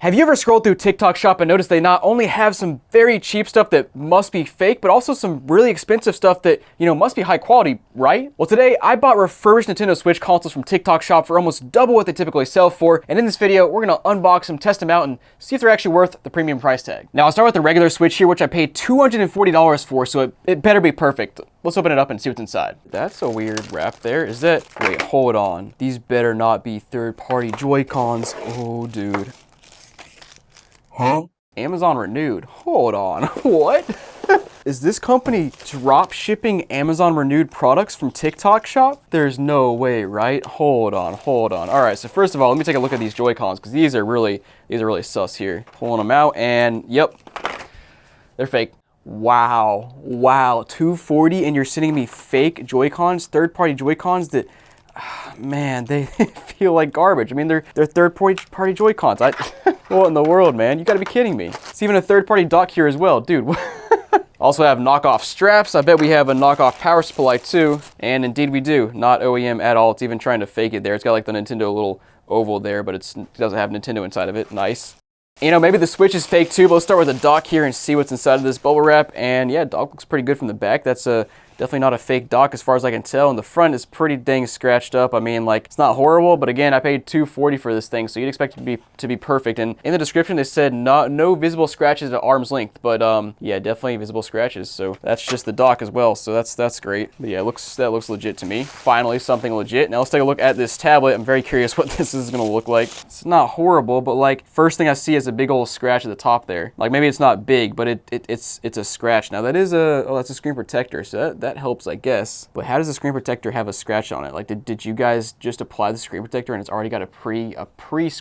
Have you ever scrolled through TikTok Shop and noticed they not only have some very cheap stuff that must be fake, but also some really expensive stuff that, must be high quality, right? Well, today I bought refurbished Nintendo Switch consoles from TikTok Shop for almost double what they typically sell for, and in this video, we're gonna unbox them, test them out, and see if they're actually worth the premium price tag. Now, I'll start with the regular Switch here, which I paid $240 for, so it better be perfect. Let's open it up and see what's inside. That's a weird wrap there. Is that, wait, hold on. These better not be third-party Joy-Cons. Oh, dude. Huh? Amazon Renewed. Hold on. What? Is this company drop shipping Amazon Renewed products from TikTok Shop? There's no way, right? Hold on. All right, so first of all, let me take a look at these Joy-Cons because these are really sus here. Pulling them out and yep, they're fake. Wow, $240 and you're sending me fake Joy-Cons, third-party Joy-Cons that, man, they feel like garbage. I mean, they're third-party Joy-Cons. What in the world, man? You gotta be kidding me. It's even a third-party dock here as well, dude. Also have knockoff straps. I bet we have a knockoff power supply too. And indeed we do. Not OEM at all. It's even trying to fake it there. It's got like the Nintendo little oval there, but it doesn't have Nintendo inside of it. Nice. Maybe the Switch is fake too, but let's start with the dock here and see what's inside of this bubble wrap. And yeah, dock looks pretty good from the back. That's definitely not a fake dock as far as I can tell. And the front is pretty dang scratched up. I mean, like, it's not horrible, but again, I paid $240 for this thing, so you'd expect it to be perfect. And in the description, they said no visible scratches at arm's length, but yeah, definitely visible scratches. So that's just the dock as well. So that's great. But yeah, that looks legit to me. Finally, something legit. Now let's take a look at this tablet. I'm very curious what this is gonna look like. It's not horrible, but like, first thing I see is a big old scratch at the top there. Like maybe it's not big, but it's a scratch. Now that is that's a screen protector, so that helps, I guess. But how does the screen protector have a scratch on it? Like, did you guys just apply the screen protector and it's already got a pre-made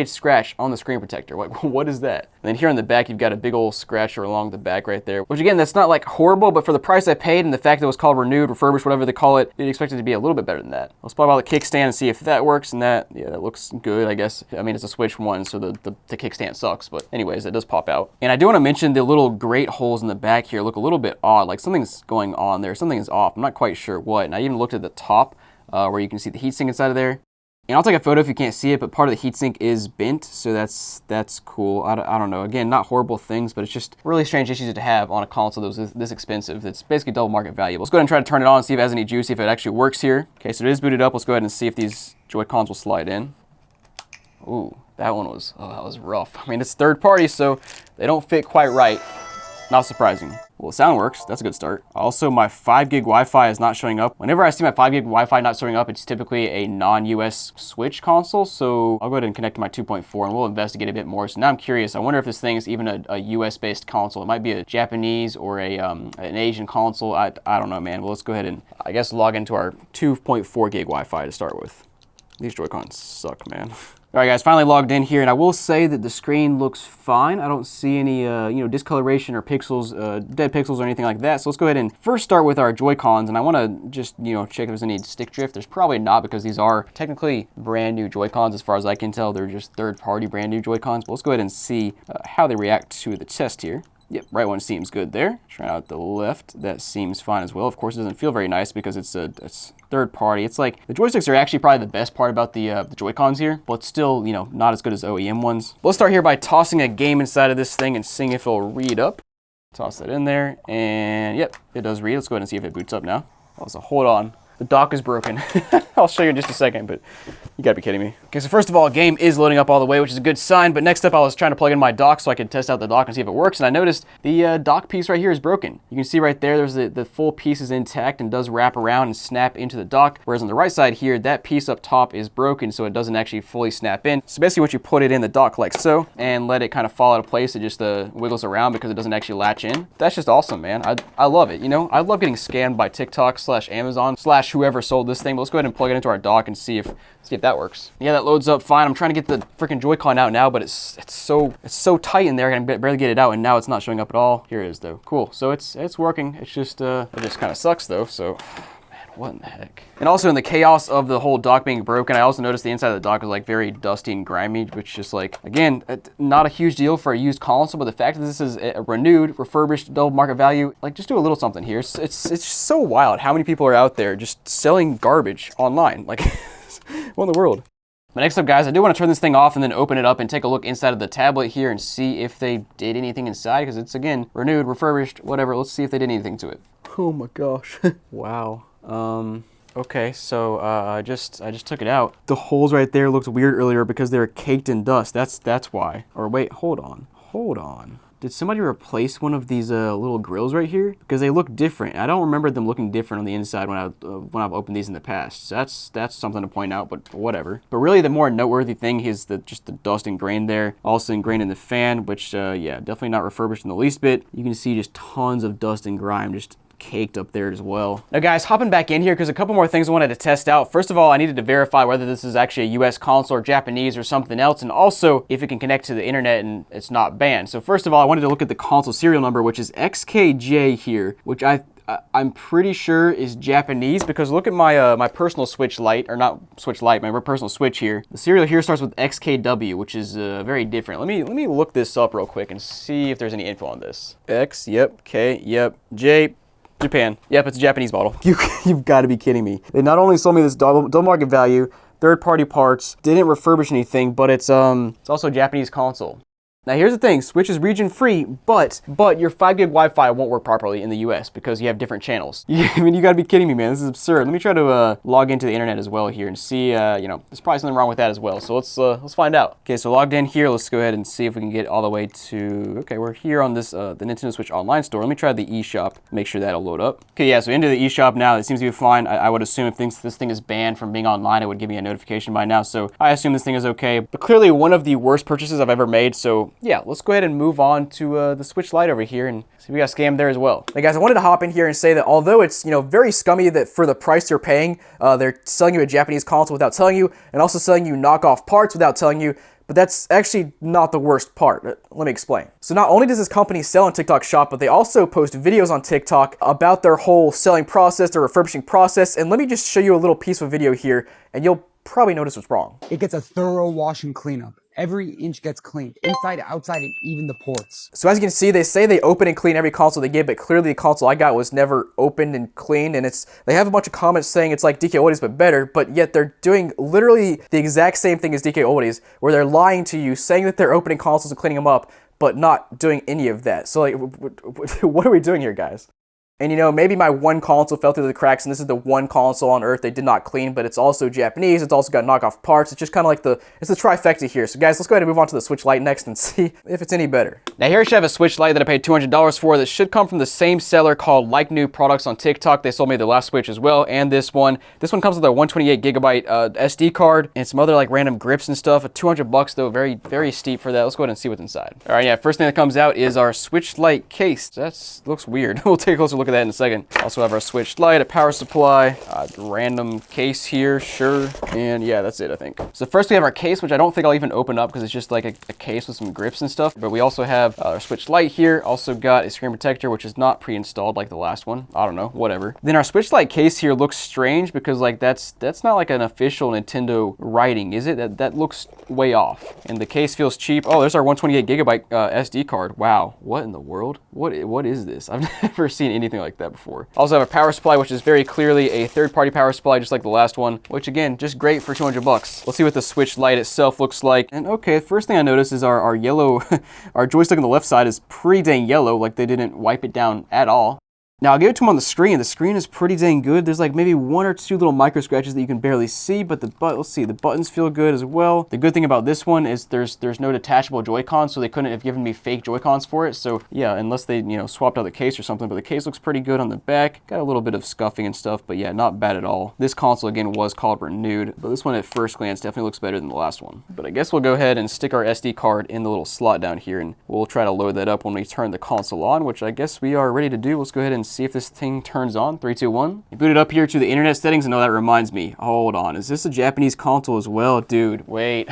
scratch on the screen protector? Like, what is that? And then here on the back, you've got a big old scratch along the back right there, which again, that's not like horrible, but for the price I paid and the fact that it was called renewed, refurbished, whatever they call it, you'd expect it to be a little bit better than that. Let's pop out the kickstand and see if that works, and that looks good, I guess. I mean, it's a Switch 1, so the kickstand sucks, but anyways, it does pop out. And I do want to mention the little grate holes in the back here look a little bit odd, like something's going on there, something is off. I'm not quite sure what, and I even looked at the top where you can see the heatsink inside of there. And I'll take a photo if you can't see it, but part of the heatsink is bent, so that's cool. I don't know. Again, not horrible things, but it's just really strange issues to have on a console that was this expensive. It's basically double market value. Let's go ahead and try to turn it on and see if it has any juice, see if it actually works here. Okay, so it is booted up. Let's go ahead and see if these Joy-Cons will slide in. Ooh, that was rough. I mean, it's third party, so they don't fit quite right. Not surprising. Well, the sound works. That's a good start. Also, my 5 gig Wi-Fi is not showing up. Whenever I see my 5 gig Wi-Fi not showing up, it's typically a non-US Switch console. So I'll go ahead and connect to my 2.4 and we'll investigate a bit more. So now I'm curious. I wonder if this thing is even a US-based console. It might be a Japanese or an Asian console. I don't know, man. Well, let's go ahead and, I guess, log into our 2.4 gig Wi-Fi to start with. These Joy-Cons suck, man. All right, guys, finally logged in here, and I will say that the screen looks fine. I don't see any, discoloration or pixels, dead pixels or anything like that. So let's go ahead and first start with our Joy-Cons, and I want to just, check if there's any stick drift. There's probably not because these are technically brand new Joy-Cons as far as I can tell. They're just third-party brand new Joy-Cons. But let's go ahead and see how they react to the test here. Yep, right one seems good there. Try out the left, that seems fine as well. Of course, it doesn't feel very nice because it's third party. It's like, the joysticks are actually probably the best part about the Joy-Cons here, but still, not as good as OEM ones. Let's start here by tossing a game inside of this thing and seeing if it'll read up. Toss that in there, and yep, it does read. Let's go ahead and see if it boots up now. Oh, so hold on. The dock is broken. I'll show you in just a second, but you gotta be kidding me. Okay, so first of all, a game is loading up all the way, which is a good sign, but next up I was trying to plug in my dock so I could test out the dock and see if it works, and I noticed the dock piece right here is broken. You can see right there, there's the full piece is intact and does wrap around and snap into the dock, whereas on the right side here, that piece up top is broken, so it doesn't actually fully snap in. So basically what you put it in the dock like so, and let it kind of fall out of place, it just wiggles around because it doesn't actually latch in. That's just awesome, man. I love it, I love getting scammed by TikTok / Amazon / whoever sold this thing. But let's go ahead and plug it into our dock and see if that works. Yeah, that loads up fine. I'm trying to get the freaking Joy-Con out now, but it's so tight in there, I can barely get it out, and now it's not showing up at all. Here it is though. Cool. So it's working. It's just it just kind of sucks though. So man, what in the heck? And also in the chaos of the whole dock being broken, I also noticed the inside of the dock is like very dusty and grimy, which is like, again, not a huge deal for a used console, but the fact that this is a renewed, refurbished, double market value, like just do a little something here. It's so wild how many people are out there just selling garbage online. Like, what in the world? But next up, guys, I do want to turn this thing off and then open it up and take a look inside of the tablet here and see if they did anything inside, because it's, again, renewed, refurbished, whatever. Let's see if they did anything to it. Oh my gosh. Wow. Okay, so I just took it out. The holes right there looked weird earlier because they were caked in dust. That's why. Or wait, hold on. Did somebody replace one of these little grills right here? Because they look different. I don't remember them looking different on the inside when I've opened these in the past. So that's something to point out, but whatever. But really, the more noteworthy thing is just the dust ingrained there. Also ingrained in the fan, which yeah, definitely not refurbished in the least bit. You can see just tons of dust and grime just caked up there as well. Now guys, hopping back in here because a couple more things I wanted to test out. First of all, I needed to verify whether this is actually a US console or Japanese or something else, and also if it can connect to the internet and it's not banned. So first of all, I wanted to look at the console serial number, which is XKJ here, which I'm pretty sure is Japanese, because look at my my personal Switch Lite, or not Switch Lite, my personal Switch here. The serial here starts with XKW, which is very different. Let me look this up real quick and see if there's any info on this. X, yep, K, yep, J, Japan. Yep, it's a Japanese model. You've got to be kidding me. They not only sold me this double market value, third-party parts, didn't refurbish anything, but it's also a Japanese console. Now here's the thing, Switch is region free, but your 5 gig Wi-Fi won't work properly in the US because you have different channels. I mean, you gotta be kidding me, man. This is absurd. Let me try to log into the internet as well here and see, you know, there's probably something wrong with that as well. So let's find out. Okay, so logged in here. Let's go ahead and see if we can get all the way to, okay, we're here on this, the Nintendo Switch online store. Let me try the eShop, make sure that'll load up. Okay, yeah, so into the eShop now. It seems to be fine. I would assume if this thing is banned from being online, it would give me a notification by now. So I assume this thing is okay, but clearly one of the worst purchases I've ever made. So yeah, let's go ahead and move on to the Switch Lite over here and see if we got scammed there as well. Hey guys, I wanted to hop in here and say that although it's, you know, very scummy that for the price you're paying, they're selling you a Japanese console without telling you, and also selling you knockoff parts without telling you, but that's actually not the worst part. Let me explain. So not only does this company sell on TikTok Shop, but they also post videos on TikTok about their whole selling process, their refurbishing process, and let me just show you a little piece of video here, and you'll probably notice what's wrong. It gets a thorough wash and cleanup. Every inch gets cleaned, inside, outside, and even the ports. So as you can see, they say they open and clean every console they get, but clearly the console I got was never opened and cleaned, and they have a bunch of comments saying it's like DK Oldies but better, but yet they're doing literally the exact same thing as DK Oldies, where they're lying to you, saying that they're opening consoles and cleaning them up, but not doing any of that. So like, what are we doing here, guys? And you know, maybe my one console fell through the cracks, and this is the one console on Earth they did not clean, but it's also Japanese, it's also got knockoff parts, it's just kind of like it's the trifecta here. So guys, let's go ahead and move on to the Switch Lite next and see if it's any better. Now here I should have a Switch Lite that I paid $200 for that should come from the same seller called Like New Products on TikTok. They sold me the last Switch as well, and this one. This one comes with a 128 gigabyte SD card, and some other like random grips and stuff. At $200 though, very, very steep for that. Let's go ahead and see what's inside. All right, yeah, first thing that comes out is our Switch Lite case. That looks weird. We'll take a closer look at that in a second. Also have our Switch Lite, a power supply, random case here, sure, and yeah, that's it, I think. So first we have our case, which I don't think I'll even open up because it's just like a case with some grips and stuff, but we also have our Switch Lite here, also got a screen protector, which is not pre-installed like the last one. I don't know, whatever. Then our Switch Lite case here looks strange because like that's not like an official Nintendo writing, is it? That looks way off. And the case feels cheap. Oh, there's our 128 gigabyte SD card. Wow, what in the world? What is this? I've never seen anything like that before. Also have a power supply, which is very clearly a third-party power supply, just like the last one, which again, just great for $200. Let's see what the Switch Lite itself looks like. And okay, first thing I noticed is our yellow, our joystick on the left side is pretty dang yellow, like they didn't wipe it down at all. Now I'll give it to him on the screen. The screen is pretty dang good. There's like maybe one or two little micro scratches that you can barely see, but let's see, the buttons feel good as well. The good thing about this one is there's no detachable Joy-Cons, so they couldn't have given me fake Joy-Cons for it. So yeah, unless they, you know, swapped out the case or something, but the case looks pretty good on the back. Got a little bit of scuffing and stuff, but yeah, not bad at all. This console again was called renewed, but this one at first glance definitely looks better than the last one. But I guess we'll go ahead and stick our SD card in the little slot down here, and we'll try to load that up when we turn the console on, which I guess we are ready to do. Let's go ahead and see if this thing turns on. 3, 2, 1. You boot it up here to the internet settings, and oh, that reminds me. Hold on, is this a Japanese console as well? Dude, wait.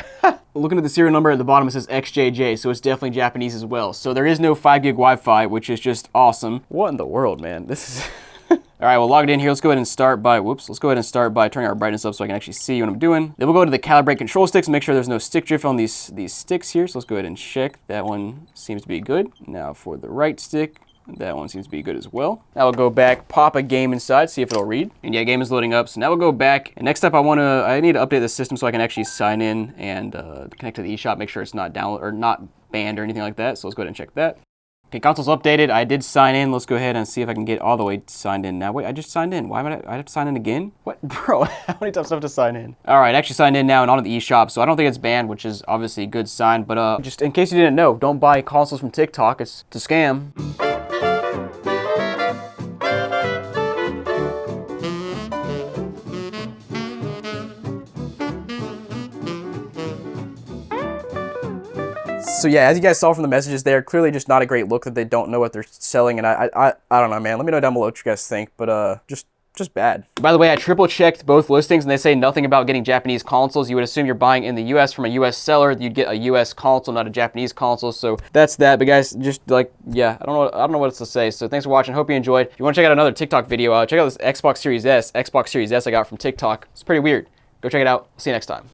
Looking at the serial number at the bottom, it says XJJ, so it's definitely Japanese as well. So there is no 5 gig Wi-Fi, which is just awesome. What in the world, man? This is... All right, we'll log it in here. Let's go ahead and start by, let's go ahead and start by turning our brightness up so I can actually see what I'm doing. Then we'll go to the calibrate control sticks and make sure there's no stick drift on these sticks here. So let's go ahead and check. That one seems to be good. Now for the right stick. That one seems to be good as well. Now we'll go back, pop a game inside, see if it'll read. And yeah, game is loading up. So now we'll go back. And next up, I need to update the system so I can actually sign in and connect to the eShop, make sure it's not download or not banned or anything like that. So let's go ahead and check that. Okay, console's updated. I did sign in. Let's go ahead and see if I can get all the way signed in. Now, wait, I just signed in. Why would I have to sign in again? What? Bro, how many times do I have to sign in? All right, actually signed in now and onto the eShop, so I don't think it's banned, which is obviously a good sign. But just in case you didn't know, don't buy consoles from TikTok. It's a scam. So yeah, as you guys saw from the messages there, clearly just not a great look that they don't know what they're selling, and I don't know, man. Let me know down below what you guys think, but just bad. By the way, I triple checked both listings and they say nothing about getting Japanese consoles. You would assume you're buying in the US from a US seller, you'd get a US console, not a Japanese console. So that's that. But guys, just like, yeah, I don't know what else to say. So thanks for watching. Hope you enjoyed. If you want to check out another TikTok video, check out this Xbox Series S I got from TikTok. It's pretty weird. Go check it out. See you next time.